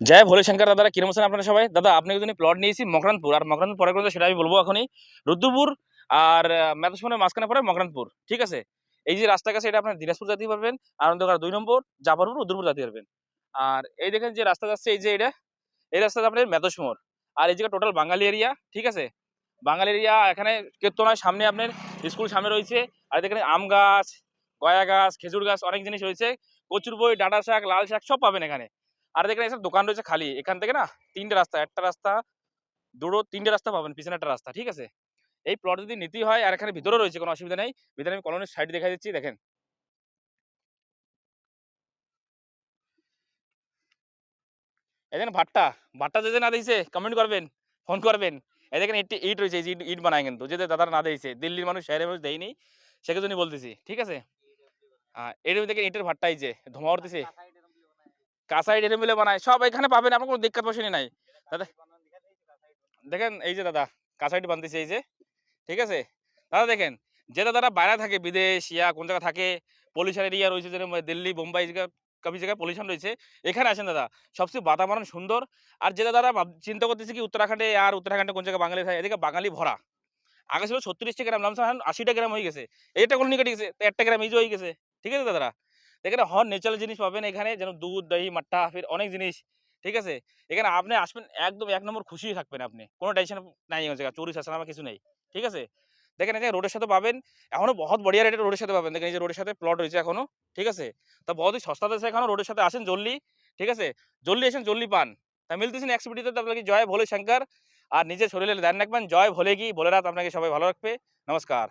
জয় ভোলে শঙ্কর দাদারা কিরম আছেন আপনারা সবাই? দাদা আপনি যদি প্লট নিয়েছি মকরানপুর, আর মকরানপুর পরে করে সেটা আমি বলবো এখনই। রুদ্রপুর আর মেতসমনের মাঝখানে পরে মকরানপুর, ঠিক আছে? এই যে রাস্তার কাছে এটা আপনার দিনাজপুর যেতে পারবেন, আনন্দগড় ২ নম্বর, জাফরপুর, রুদ্রপুর যেতে পারবেন। আর এই দেখেন যে রাস্তা যাচ্ছে, এই যে এটা, এই রাস্তাটা আপনার মেতসমর। আর এই জায়গা টোটাল বাঙালি এরিয়া, ঠিক আছে? বাঙালি এরিয়া, এখানে কীর্তনার সামনে আপনার স্কুল সামনে রয়েছে। আর দেখেন আম গাছ, গয়া গাছ, খেজুর গাছ, অনেক জিনিস রয়েছে। কচুর বই, ডাঁটা শাক, লাল শাক সব পাবেন এখানে। আর দেখেন এসব দোকান রয়েছে খালি। এখান থেকে না ৩ টে রাস্তা, একটা রাস্তা, দুটো ৩ টে রাস্তা পাবেন, পিছনে একটা রাস্তা, ঠিক আছে? এই প্লট যদি নিতেই হয়, আর এখানে ভিতরেও রয়েছে, কোনো অসুবিধা নেই। ভিতরে আমি কলোনির সাইড দেখাই দিচ্ছি, দেখেন। এই দেখেন ভাট্টা, ভাট্টা যে না দিয়েছে কমেন্ট করবেন, ফোন করবেন। এই দেখেন ইট ইট রয়েছে, এই যে ইট ইট বানায় কিন্তু, যে দাদারা না দিয়েছে। দিল্লির মানুষ, শহরের মানুষ দেয়নি, সেজন্যই বলতেছি, ঠিক আছে? এরকম দেখেন ইটের ভাট্টা, এই যে ধোঁয়া উঠতেছে, কাঁচা ইট এরকম মিলে বানায়, সব এখানে পাবেন, আপনার কোনো দিক্কত পয়সানি নাই দাদা। দেখেন এই যে দাদা কাঁচা ইট বানতেছে, এই যে, ঠিক আছে? দাদা দেখেন, যে দাদারা বাইরে থাকে, বিদেশ ইয়া কোন জায়গায় থাকে, পলিউশন এরিয়া রয়েছে, যেরকম দিল্লি, বোম্বাই জায়গা, কবি জায়গায় পলিউশন রয়েছে, এখানে আসেন দাদা। সবচেয়ে বাতাবরণ সুন্দর। আর যে দাদারা চিন্তা করতেছে কি উত্তরাখণ্ডে, আর উত্তরাখণ্ডে কোন জায়গায় বাঙালি থাকে, এদিকে বাঙালি ভরা। আগে ছিল ৩৬টা গ্রাম, নামছে এখন ৮০টা গ্রাম হয়ে গেছে। এইটা কলোনি কেটে গেছে, তো একটা গ্রাম এই যে হয়ে গেছে, ঠিক আছে দাদারা? এখানে হর ন্যাচারাল জিনিস পাবেন এখানে, যেন দুধ, দহি, মাট্টা, ফির অনেক জিনিস, ঠিক আছে? এখানে আপনি আসবেন একদম ১ নম্বর খুশি থাকবেন আপনি। কোনো টেনশন নাই, এই জায়গা চোরি চাচারামা কিছু নেই, ঠিক আছে? দেখেন এই যে রোডের সাথে পাবেন, এখনো বহুত বড়িয়া রেটে রোডের সাথে পাবেন। দেখেন এই যে রোডের সাথে প্লট রয়েছে এখনো, ঠিক আছে? তো বহুত ही সস্তাতে আছে এখনো, রোডের সাথে আসেন জলদি, ঠিক আছে? জলদি আসেন জলদি পান। তা মিলতেছি নেক্সট ভিডিওতে, আপনাকে জয় ভোলে শঙ্কর। আর নিজের শরীরের ধ্যান রাখবেন। জয় ভোলে কি ভোলেনাথ আপনাকে সবাই ভালো রাখবে। নমস্কার।